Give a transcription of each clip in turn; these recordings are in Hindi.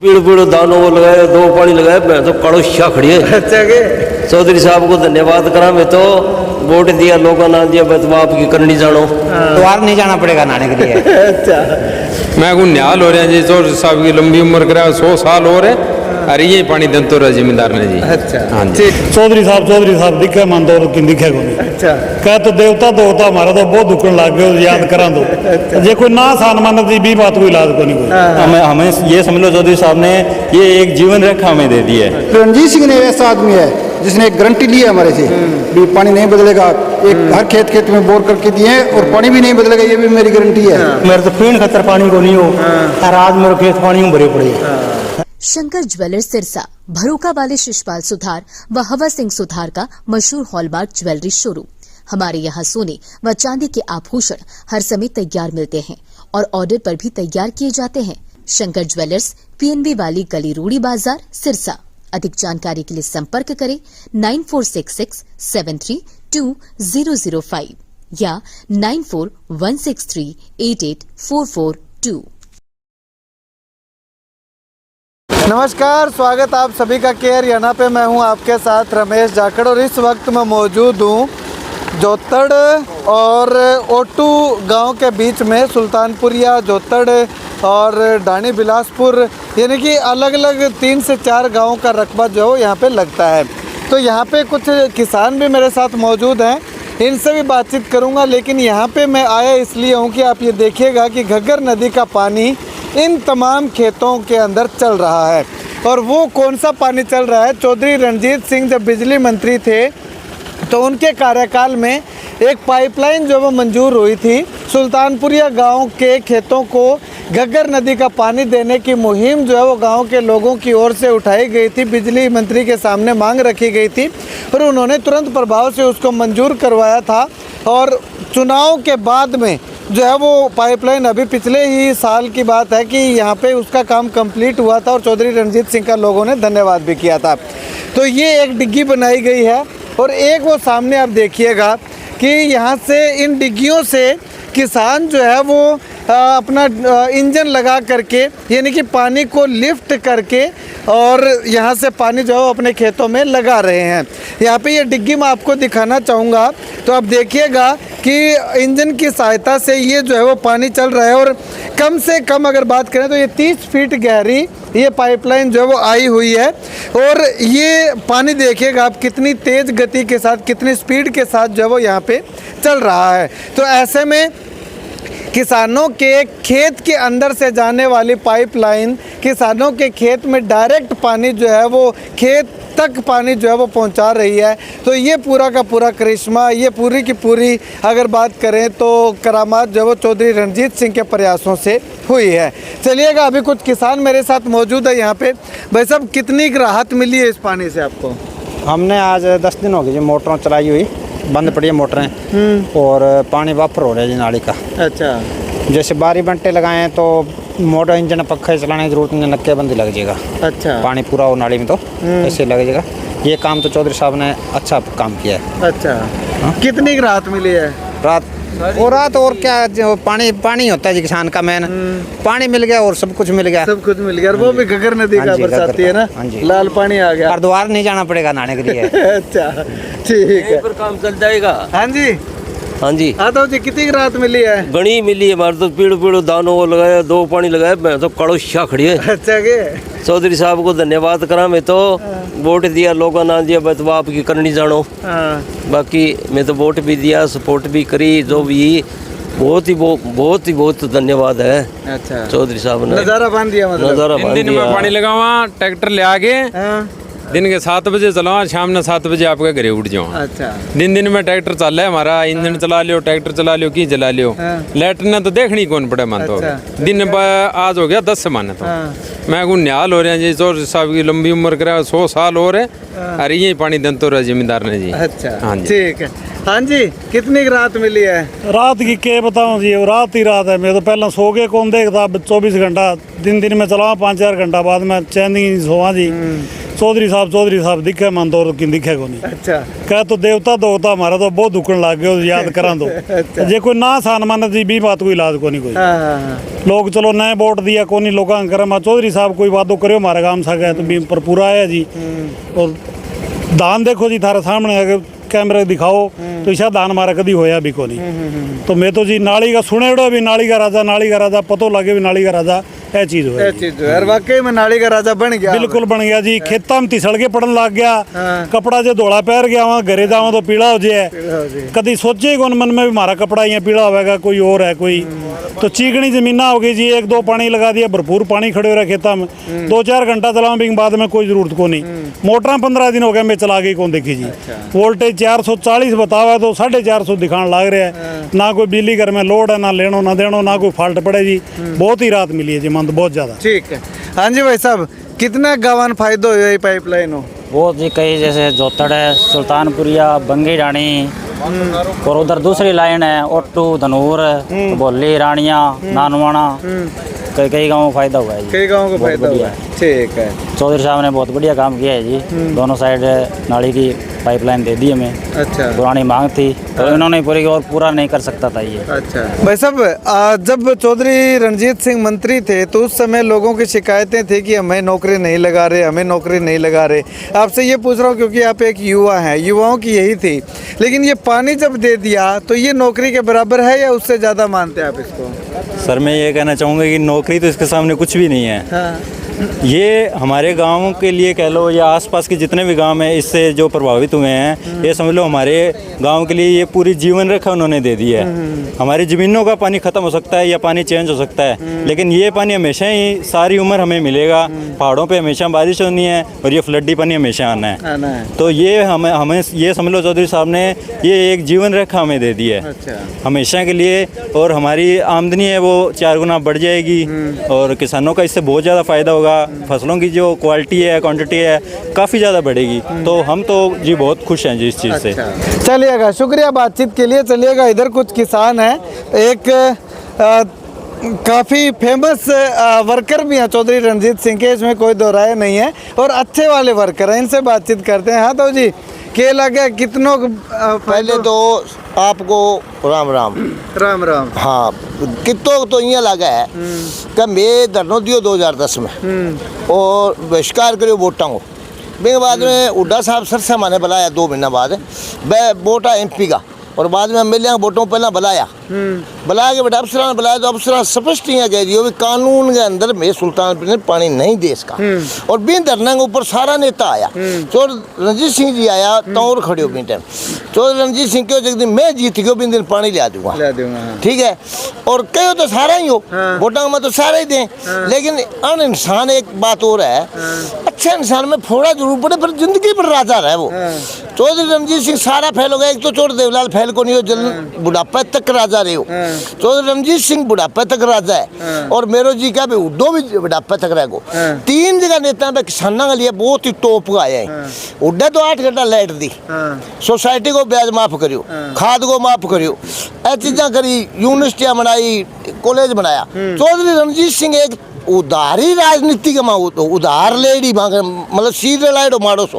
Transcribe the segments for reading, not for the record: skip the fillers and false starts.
पीड़ पीड़ दानों को लगाए, दो पानी लगाए, मैं तो कड़ोशा खड़ी है। अच्छा के चौधरी साहब को धन्यवाद करा। मैं तो वोट दिया, लोगों ने दिया, मैं तो आपकी करनी जानो, द्वार नहीं जाना पड़ेगा नहाने के लिए। अच्छा मैं को न्याल हो रहे हैं जी। चौधरी साहब की लंबी उम्र करा, 100 साल हो रहे। अरे ये पानी दन तो रहा जिम्मेदार ने जी। अच्छा हाँ जी। ठीक। चौधरी साहब दिखे मन दो कि दिखे को नहीं अच्छा कह तो देवता तो होता हमारा तो बहुत दुखन लग गए याद करा दो जे कोई ना सान मन दी भी बात कोई इलाज को नहीं कोई हमें ये समझ लो चौधरी साहब ने ये एक जीवन रेखा हमें दे दी है। रणजीत सिंह ने ऐसा आदमी है जिसने एक गारंटी ली है हमारे से भी पानी नहीं बदलेगा। एक हर खेत खेत में बोर करके दिए हैं और पानी भी नहीं बदलेगा, ये भी मेरी गारंटी है। मेरे तो पीण खतर पानी को नहीं हो और आज मेरे खेत पानी में भरे पड़े। शंकर ज्वेलर्स सिरसा भरोका वाले शिशपाल सुथार व हवा सिंह सुथार का मशहूर हॉलमार्क ज्वेलरी शोरूम। हमारे यहाँ सोने व चांदी के आभूषण हर समय तैयार मिलते हैं और ऑर्डर पर भी तैयार किए जाते हैं। शंकर ज्वेलर्स PNB वाली गली रूड़ी बाजार सिरसा। अधिक जानकारी के लिए संपर्क करें 9466732005 या 9416388442। नमस्कार, स्वागत आप सभी का केयर हरियाणा पे। मैं हूं आपके साथ रमेश जाखड़ और इस वक्त मैं मौजूद हूं जोतड़ और ओटू गांव के बीच में। सुल्तानपुरिया, जोतड़ और डाणी बिलासपुर, यानी कि अलग अलग 3 से 4 गांवों का रकबा जो यहाँ पे लगता है। तो यहाँ पे कुछ किसान भी मेरे साथ मौजूद हैं, इनसे भी बातचीत करूँगा। लेकिन यहाँ पे मैं आया इसलिए हूँ कि आप ये देखिएगा कि घग्गर नदी का पानी इन तमाम खेतों के अंदर चल रहा है। और वो कौन सा पानी चल रहा है? चौधरी रणजीत सिंह जब बिजली मंत्री थे तो उनके कार्यकाल में एक पाइपलाइन जो वो मंजूर हुई थी, सुल्तानपुरिया गांव के खेतों को घग्गर नदी का पानी देने की मुहिम जो है वो गांव के लोगों की ओर से उठाई गई थी। बिजली मंत्री के सामने मांग रखी गई थी और उन्होंने तुरंत प्रभाव से उसको मंजूर करवाया था। और चुनाव के बाद में जो है वो पाइपलाइन अभी पिछले ही साल की बात है कि यहाँ पे उसका काम कंप्लीट हुआ था और चौधरी रणजीत सिंह का लोगों ने धन्यवाद भी किया था। तो ये एक डिग्गी बनाई गई है और एक वो सामने आप देखिएगा कि यहाँ से इन डिग्गियों से किसान जो है वो अपना इंजन लगा करके, यानी कि पानी को लिफ्ट करके और यहाँ से पानी जो है वो अपने खेतों में लगा रहे हैं। यहाँ पे ये डिग्गी मैं आपको दिखाना चाहूँगा, तो आप देखिएगा कि इंजन की सहायता से ये जो है वो पानी चल रहा है। और कम से कम अगर बात करें तो ये 30 फीट गहरी ये पाइपलाइन जो है वो आई हुई है। और ये पानी देखिएगा आप कितनी तेज़ गति के साथ, कितनी स्पीड के साथ जो है वो यहाँ पे चल रहा है। तो ऐसे में किसानों के खेत के अंदर से जाने वाली पाइपलाइन किसानों के खेत में डायरेक्ट पानी जो है वो खेत तक पानी जो है वो पहुंचा रही है। तो ये पूरा का पूरा करिश्मा, ये पूरी की पूरी अगर बात करें तो करामात जो है वो चौधरी रणजीत सिंह के प्रयासों से हुई है। चलिएगा, अभी कुछ किसान मेरे साथ मौजूद है यहाँ पे। भाई साहब, कितनी राहत मिली है इस पानी से आपको? हमने आज 10 दिन हो गए जी मोटरों चलाई हुई, बंद पड़ी है मोटरें और पानी वापर हो रहा है जी नाली का। अच्छा, जैसे 12 घंटे लगाए हैं तो मोटर इंजन पक्का चलाने की जरूरत नहीं, नक्केबंदी लग जाएगा। अच्छा, पानी पूरा हो नाली में तो ऐसे लग जाएगा। ये काम तो चौधरी साहब ने अच्छा काम किया है। अच्छा, कितनी राहत मिली है? रात और क्या, जो पानी होता है जी किसान का मेन। पानी मिल गया और सब कुछ मिल गया। सब कुछ मिल गया। और वो भी घग्गर नदी का बरसाती है ना, लाल पानी आ गया। और द्वार नहीं जाना पड़ेगा नहाने के लिए। अच्छा, ठीक है, पर काम चल जाएगा। हाँ जी, हाँ जी, तो जी कितनी राहत मिली है? गणी मिली है। हमारे तो पीड़ पीड़ दानों को लगाए, दो पानी लगाए, मैं तो कड़ोशा खड़ी है। अच्छा के चौधरी साहब को धन्यवाद करा। मैं तो वोट दिया, लोगों ने दिया, मैं तो आपकी करनी जानो। बाकी मैं तो वोट भी दिया, सपोर्ट भी करी, जो भी बहुत धन्यवाद है। अच्छा, चौधरी साहब ने नजारा बांध दिया, मतलब नजारा बांध दिन में दिया। पानी लगावा, ट्रैक्टर ले आगे दिन के 7 बजे चलाओ, शाम ने 7 बजे आपके घरे उठ जाओ। अच्छा, दिन में ट्रैक्टर चल है हमारा, इंजन चला लियो, ट्रैक्टर चला लियो, की चला लियो। लाइट ने तो देखनी कौन पड़े मान तो। अच्छा। दिन आज हो गया 10 से माने तो। मैं को न्याल हो रहे हैं जी। चौधरी साहब की लंबी उम्र करा, 100 साल हो रहे। अरे ये पानी दन तो रहा जिम्मेदार ने जी। अच्छा, हाँ जी, ठीक है। हाँ जी, कितनी राहत मिली है? रात की के बताऊं जी, रात ही रात है। मैं तो पहला सो के कौन देखता, 24 घंटा दिन में चलावा, 5-4 घंटा बाद में चैन ही सोवा जी। चौधरी साहब दिखे मन तो कि दिखे को नहीं। अच्छा कह तो देवता दोता हमारा तो बहुत दुखन लग गए याद करा तो जे कोई ना सान मानत जी भी बात कोई इलाज को नहीं कोई। लोग चलो नए वोट दिया को नहीं लोग कर चौधरी साहब कोई वादो करो हमारा काम सके तो भी पर पूरा आया जी। और दान देखो जी थारे सामने अगर कैमरे दिखाओ तो इसा दान हमारा कभी होया भी को नहीं। तो मैं तो जी नाली का सुने भी नाली का राजा पतो लगे भी नाली का राजा ये चीज हो यार वाकई में नाली का राजा बन गया। बिल्कुल बन गया जी। खेता में तिसड़ के पड़न लग गया। कपड़ा जो धोला पैर गया वहाँ घरे जाओ तो पीला हो जाए। कभी सोचे कौन मन में भी हमारा कपड़ा यहाँ पीला होगा कोई और है कोई। तो चीकनी जमीना हो गई जी। 1-2 पानी लगा दिया भरपूर पानी खड़े हो रहा खेता में 2-4 घंटा चलाओ भी बाद में कोई जरूरत को नहीं। मोटर 15 दिन हो गए मैं चला गई कौन देखी जी। वोल्टेज 440 बतावा तो 450 दिखाने लग रहा है। ना कोई बिजली घर में लोड है ना लेनो ना देनो ना कोई फॉल्ट पड़े जी। बहुत ही राहत मिली है जी मन बहुत ज्यादा। ठीक है हाँ जी भाई साहब कितना गावन फायदो हुआ ये पाइपलाइन हो? बहुत जी कई जैसे जोतड़ है सुल्तानपुरिया बंगी रानी और उधर दूसरी लाइन है ओट्टू धनूर बोली रानिया नानवाना कई गाँव को फायदा हुआ है जी। कई गाँव को फायदा हुआ है। ठीक है चौधरी साहब ने बहुत बढ़िया काम किया है जी। दोनों साइड नाली की पाइपलाइन दे दी हमें। अच्छा पुरानी मांग थी तो इन्होंने पूरी और पूरा नहीं कर सकता था ये। अच्छा भाई साहब जब चौधरी रणजीत सिंह मंत्री थे तो उस समय लोगों की शिकायतें थी कि हमें नौकरी नहीं लगा रहे। आपसे ये पूछ रहा हूँ क्योंकि आप एक युवा हैं युवाओं की यही थी। लेकिन ये पानी जब दे दिया तो ये नौकरी के बराबर है या उससे ज़्यादा मानते हैं आप इसको? सर मैं ये कहना चाहूँगा कि नौकरी तो इसके सामने कुछ भी नहीं है। हाँ। ये हमारे गांव के लिए कह लो या आसपास के जितने भी गांव हैं इससे जो प्रभावित हुए हैं ये समझ लो हमारे गांव के लिए ये पूरी जीवन रेखा उन्होंने दे दी है। हमारी ज़मीनों का पानी ख़त्म हो सकता है या पानी चेंज हो सकता है लेकिन ये पानी हमेशा ही सारी उम्र हमें मिलेगा। पहाड़ों पे हमेशा बारिश होनी है और ये फ्लडी पानी हमेशा आना है। तो ये हमें ये समझ लो चौधरी साहब ने ये एक जीवन रेखा हमें दे दी है हमेशा के लिए। और हमारी आमदनी है वो 4 गुना बढ़ जाएगी और किसानों का इससे बहुत ज़्यादा फ़ायदा होगा। फसलों की जो क्वालिटी है क्वांटिटी है काफ़ी ज़्यादा बढ़ेगी। तो हम तो जी बहुत खुश हैं जी इस चीज़ से। चलिएगा शुक्रिया बातचीत के लिए। चलिएगा इधर कुछ किसान हैं एक काफ़ी फेमस वर्कर भी हैं चौधरी रणजीत सिंह के इसमें कोई दो राय नहीं है और अच्छे वाले वर्कर हैं इनसे बातचीत करते हैं। हाँ तो जी क्या लगे कितनों पहले तो आपको राम राम। हाँ कितो तो ये लगा है कि मैं धरनो दियो 2010 में और बहिष्कार करो वोटा को। मेरे बाद में हुड्डा साहब सरसा माने बुलाया 2 महीना बाद वोटा MP का और बाद में MLA वोटों पहला बुलाया के बेटा अफसरान ने बुलाया तो अफसरान स्पष्ट यहाँ कह दिया कानून के अंदर में सुल्तानपुर ने पानी नहीं दे इसका। और बिन धरना के ऊपर सारा नेता आया। चौधरी रणजीत सिंह जी आया तो और खड़े हो बिन टाइम चौधरी रणजीत सिंह के दिन मैं जीत गयो बिन दिन पानी लिया दूंगा ठीक है। और कहो तो सारा ही हो वोटा में तो सारा ही दें लेकिन अन इंसान एक बात और है अच्छे इंसान में फोड़ा जरूर पड़े पर जिंदगी पर राजा रहे वो। चौधरी रणजीत सिंह सारा फैल हो गया। एक तो चौधरी देवलाल फैल को नहीं हो जल बुढ़ापा तक राजा रहे हो। चौधरी रणजीत सिंह बुढ़ापा तक राजा है और मेरो जी का भी उड्डो भी बुढ़ापा तक रहेगो। 3 जगह नेता में किसानों के लिए बहुत ही टॉप का आया है। उड्डा तो 8 घंटा लाइट दी सोसाइटी को ब्याज माफ करियो खाद को माफ करियो ऐ चीज़ा करी यूनिवर्सिटियाँ बनाई कॉलेज बनाया। चौधरी रणजीत सिंह एक उधारी राजनीति का उधार लेडी मतलब सीधे लाइडो मारो सो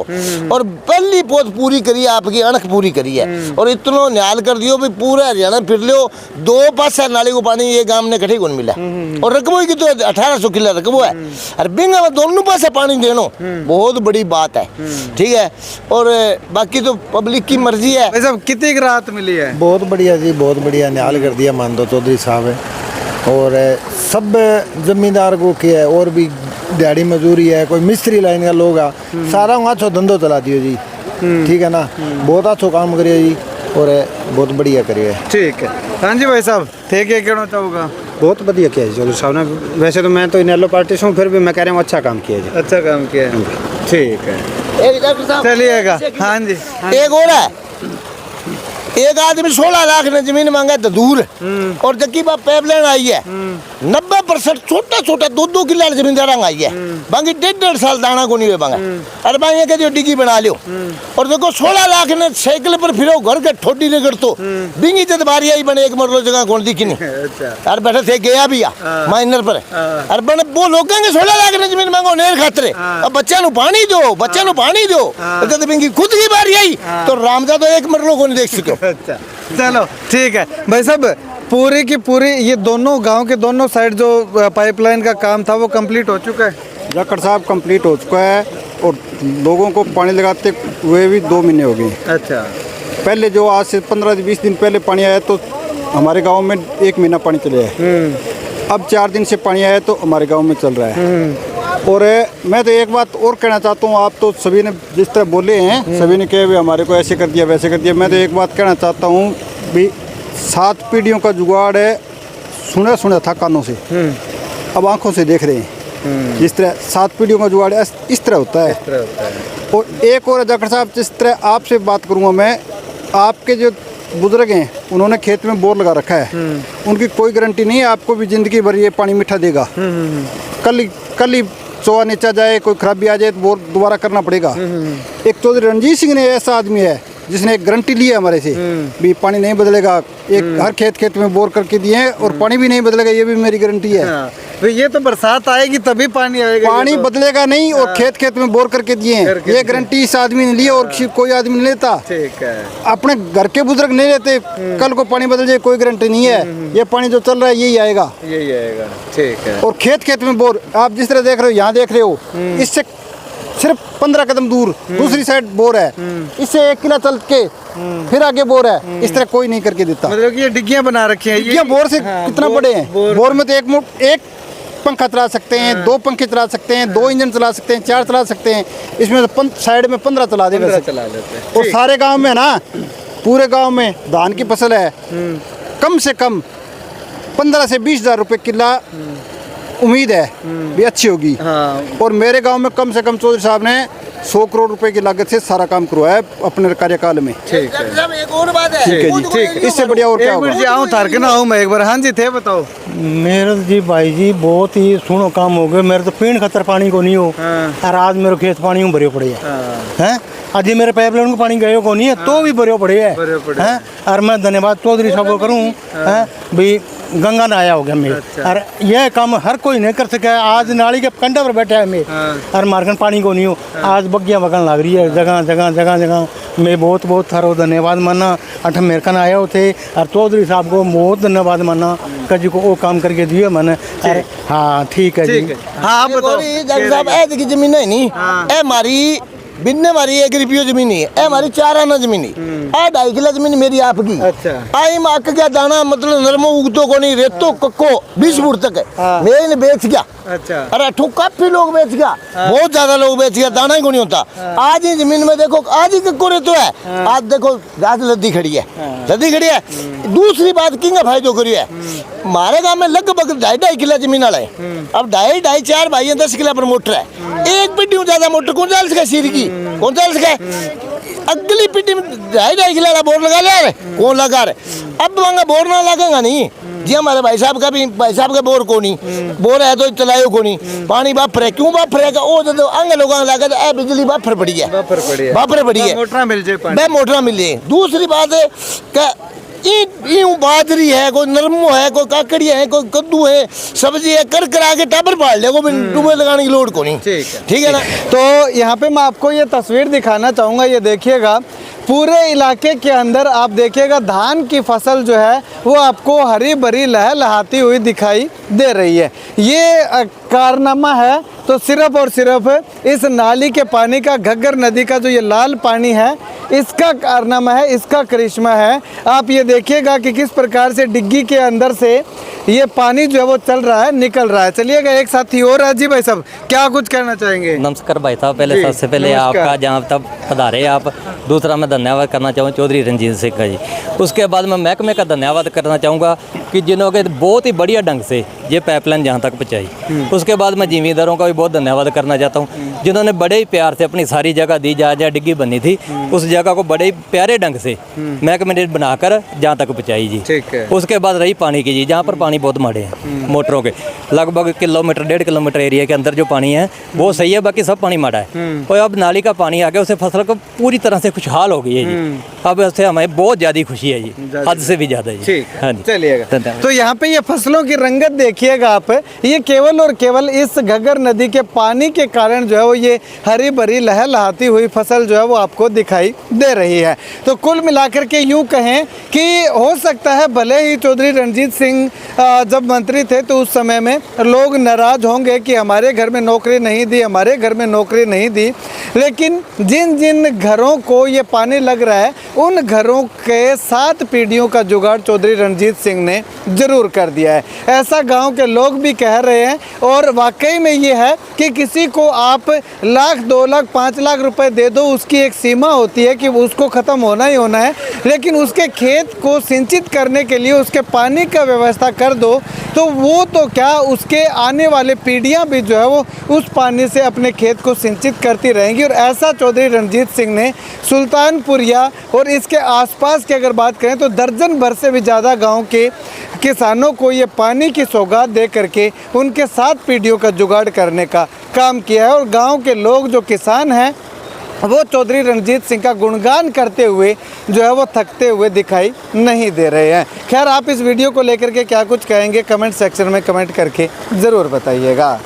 और पहली पोत पूरी करी आपकी अणख पूरी करी है और इतना न्याल कर दियो भी पूरा हरियाणा फिर लियो 2 पास नाली को पानी ये गांव ने कठी कौन मिला और रकबो की तो 1800 किलो रकबो है और बिंगा में दोनों पास पानी देनो बहुत बड़ी बात है ठीक है। और बाकी तो पब्लिक की मर्जी है। कितनी राहत मिली है? बहुत बढ़िया जी बहुत बढ़िया न्याल कर दिया मान दो चौधरी साहब है और सब जमींदार को किया है और भी दिहाड़ी मजदूरी है कोई मिस्त्री लाइन का लोग आ सारा अच्छा धंधो चला दियो जी ठीक है ना। बहुत अच्छा काम करिए जी और बहुत बढ़िया करिए। ठीक है हाँ जी भाई साहब थे क्या कहना चाहूँगा? बहुत बढ़िया किया जी चौधरी साहब ने। वैसे तो मैं तो इनेलो पार्टी से हूँ फिर भी मैं कह रहा हूँ अच्छा काम किया जी। अच्छा काम किया है ठीक है चलिएगा। हाँ जी एक और है एक आदमी 16 लाख ने जमीन मांगा तो दूर, और जबकि बाप पाइपलाइन आई है 90% छोटा छोटा 2-2 किला जमींदार आई है, बाकी 1.5 साल दाना को नहीं हुए बांगा। अरे भाई कहते डिग्गी बना लियो, और देखो 16 लाख ने साइकिल पर फिरो घर के ठोडी लेकर तो बिंगी जद बारी आई बने एक मरलो जगह कौन दिखी नहीं। अरे बैठे थे गया भी माइनर पर, अरे बने वो लोग कहेंगे 16 लाख ने जमीन मांगो नेर खातरे, अब बच्चा नु पानी दो, बच्चा नु पानी दो, कहते बिंगी खुद की बारी आई तो रामदा तो एक मरलो को नहीं देख सको। अच्छा चलो ठीक है भाई साहब, पूरी की पूरी ये दोनों गांव के दोनों साइड जो पाइपलाइन का काम था वो कंप्लीट हो चुका है? जाखड़ साहब कंप्लीट हो चुका है, और लोगों को पानी लगाते हुए भी 2 महीने हो गए। अच्छा, पहले जो आज से 15-20 दिन पहले पानी आया तो हमारे गांव में 1 महीना पानी चले है। अब 4 दिन से पानी आया तो हमारे गांव में चल रहा है। और मैं तो एक बात और कहना चाहता हूँ, आप तो सभी ने जिस तरह बोले हैं, सभी ने कहे भी हमारे को ऐसे कर दिया वैसे कर दिया। मैं तो एक बात कहना चाहता हूँ भी 7 पीढ़ियों का जुगाड़ है, सुना था कानों से, अब आंखों से देख रहे हैं। जिस तरह 7 पीढ़ियों का जुगाड़ है इस तरह होता है। और एक और जाखड़ साहब, जिस तरह आपसे बात करूँगा मैं, आपके जो बुजुर्ग हैं उन्होंने खेत में बोर लगा रखा है, उनकी कोई गारंटी नहीं है आपको भी ज़िंदगी भर ये पानी मीठा देगा। कल ही चोआ नीचा जाए, कोई खराबी आ जाए तो बोर दोबारा करना पड़ेगा। एक चौधरी रणजीत सिंह ने ऐसा आदमी है जिसने एक गारंटी ली है हमारे से भी पानी नहीं बदलेगा, एक हर खेत में बोर करके दिए हैं और पानी भी नहीं बदलेगा, ये भी मेरी गारंटी है। तो ये तो बरसात आएगी तभी पानी आएगा, पानी बदलेगा नहीं, और खेत में बोर करके दिए हैं, ये गारंटी इस आदमी ने ली है और कोई आदमी नहीं लेता। ठीक है, अपने घर के बुजुर्ग नहीं लेते, कल को पानी बदल जाए कोई गारंटी नहीं है, ये पानी जो चल रहा है यही आएगा। ठीक है। और खेत में बोर आप जिस तरह देख रहे हो, यहाँ देख रहे हो, इससे सिर्फ 15 कदम दूर दूसरी साइड बोर है, इससे 1 किला चल के फिर आगे बोर है। इस तरह कोई नहीं करके देता। मतलब कि ये डिग्गियां बना रखी हैं, डिग्गियां बोर से कितना बड़े हैं। बोर में तो एक पंखा चला सकते हैं, 2 पंखे चला सकते हैं, 2 इंजन चला सकते हैं, 4 चला सकते हैं, इसमें तो साइड में 15 चला देते हैं। और सारे गांव में ना, पूरे गांव में धान की फसल है, कम से कम 15 से 20 हज़ार रुपये किला उम्मीद है भी अच्छी होगी। और मेरे गांव में कम से कम चौधरी साहब ने 100 करोड़ रुपए की लागत से सारा काम करवाया है अपने कार्यकाल में। ठीक है, एक और बात है, ठीक है जी, ठीक है, इससे बढ़िया और क्या होगा। आऊँ थारकना हूँ मैं एक बार। हाँ जी थे, बताओ। मेरे जी भाई जी बहुत ही सुनो काम हो गए, मेरे तो पीण खतर पानी को नहीं हो, और आज मेरे खेत पानी में भरे पड़े हैं। आज ये मेरे पाइपलाइन को पानी गए को नहीं है तो भी भरे पड़े हैं। और मैं धन्यवाद चौधरी साहब को करूँ भाई, गंगा ना आया हो गया मैं। और यह काम हर कोई नहीं कर सका। आज नाली के कंडे पर बैठा है मैं, और मार्कन पानी को नहीं हो, आज बग्गियाँ बगन लग रही है जगह जगह जगह जगह। मैं बहुत बहुत थारो धन्यवाद मानना, अठ मेरे कन आया थे, और चौधरी साहब को बहुत धन्यवाद मानना कजी को वो काम करके दिए मैंने। हाँ ठीक है जी। हाँ आप बताओ। देखिए जमीन है नहीं, हमारी बिन्ने मारी 1 रुपये जमीन है, हमारी 4 आना जमीन है, 2.5 किला जमीन मेरी आपकी। अच्छा, आई मक गया दाना, मतलब नरमो उगतो को नहीं, रेतो कक्को 20 फुट तक है, मेरे ने बेच गया। अच्छा, अरे अठू काफी लोग बेच गया, बहुत ज्यादा लोग बेच गया, दाना ही को नहीं होता। आज ही जमीन में देखो, आज ही कक्को रेतो है, आज देखो घास लद्दी खड़ी है, लद्दी खड़ी है। दूसरी बात किंगा फायदो करी है, हमारे गांव में लगभग 2.5 किला जमीन वाला है। अब 2.5 4 भाई 10 किला पर मोटर है, एक पीढ़ी ज्यादा मोटर कौन चाल सके, सिर की कौन चाल सके। अगली पीढ़ी में 2.5 किला बोर लगा लिया, कौन लगा रहे। अब वहाँ बोर ना लगेगा नहीं जी, हमारे भाई साहब का भी, भाई साहब का बोर को नहीं, बोर है तो चलायो को नहीं, पानी बाफर है, क्यों बाफर है, वो जो अंग लोगों लगा तो बिजली बाफर पड़ी है, बाफर पड़ी है, मोटरा मिल जाए, मोटरा मिल जाए। दूसरी बात है बाजरी है, कोई नरमो है, कोई काकड़ी है, कोई कद्दू है, सब्जी है, कर करा के टाबर पाल ले, डूबे लगाने की लोड को नहीं। ठीक है ना। तो यहाँ पे मैं आपको ये तस्वीर दिखाना चाहूँगा, ये देखिएगा, पूरे इलाके के अंदर आप देखिएगा धान की फसल जो है वो आपको हरी भरी लहलहाती हुई दिखाई दे रही है। ये कारनामा है तो सिर्फ और सिर्फ इस नाली के पानी का, घग्गर नदी का जो ये लाल पानी है, इसका कारनामा है, इसका करिश्मा है। आप ये देखिएगा कि किस प्रकार से डिग्गी के अंदर से ये पानी जो है वो चल रहा है, निकल रहा है। चलिएगा, एक साथी और है जी। भाई साहब क्या कुछ कहना चाहेंगे? नमस्कार भाई साहब, पहले सबसे पहले आपका जहाँ तक पधारे आप, दूसरा मैं धन्यवाद करना चाहूँ चौधरी रणजीत सिंह का जी। उसके बाद मैं महकमे का धन्यवाद करना चाहूँगा कि जिन्होंने बहुत ही बढ़िया ढंग से ये पाइपलाइन जहाँ तक पहुँचाई। उसके बाद मैं जिम्मेदारों का भी बहुत धन्यवाद करना चाहता हूँ, जिन्होंने बड़े ही प्यार से अपनी सारी जगह दी, जहाँ डिग्गी बनी थी उस जगह को बड़े ही प्यारे ढंग से महकमे ने बनाकर जहाँ तक पहुँचाई जी। ठीक है। उसके बाद रही पानी की जी, जहाँ पर पानी बहुत माड़े हैं मोटरों के, लगभग किलोमीटर 1.5 किलोमीटर एरिया के अंदर जो पानी है वो सही है, बाकी सब पानी माड़ा है। और अब नाली का पानी आ गया, उससे फसल को पूरी तरह से खुशहाल हो गई है जी। अब उससे हमें बहुत ज़्यादा खुशी है जी, हद से भी ज़्यादा जी। ठीक, हाँ जी, चलिएगा। तो यहाँ पे ये फसलों की रंगत देखिएगा आप, ये केवल और केवल इस घग्गर नदी के पानी के कारण जो है वो ये हरी भरी लहलहाती हुई फसल जो है वो आपको दिखाई दे रही है। तो कुल मिलाकर के यूं कहें कि हो सकता है भले ही चौधरी रणजीत सिंह जब मंत्री थे तो उस समय में लोग नाराज होंगे कि हमारे घर में नौकरी नहीं दी, हमारे घर में नौकरी नहीं दी, लेकिन जिन जिन घरों को ये पानी लग रहा है उन घरों के 7 पीढ़ियों का जुगाड़ चौधरी रणजीत सिंह ने जरूर कर दिया है, ऐसा गांव के लोग भी कह रहे हैं। और वाकई में ये है कि किसी को आप लाख 2 लाख 5 लाख रुपए दे दो, उसकी एक सीमा होती है कि उसको ख़त्म होना ही होना है, लेकिन उसके खेत को सिंचित करने के लिए उसके पानी का व्यवस्था कर दो तो वो तो क्या, उसके आने वाले पीढ़ियां भी जो है वो उस पानी से अपने खेत को सिंचित करती रहेंगी। और ऐसा चौधरी रणजीत सिंह ने सुल्तानपुरिया और इसके आसपास की अगर बात करें तो दर्जन भर से भी ज़्यादा गांव के किसानों को ये पानी की सौगात दे करके उनके 7 पीढ़ियों का जुगाड़ करने का काम किया है। और गांव के लोग जो किसान हैं वो चौधरी रणजीत सिंह का गुणगान करते हुए जो है वो थकते हुए दिखाई नहीं दे रहे हैं। खैर, आप इस वीडियो को लेकर के क्या कुछ कहेंगे कमेंट सेक्शन में कमेंट करके ज़रूर बताइएगा।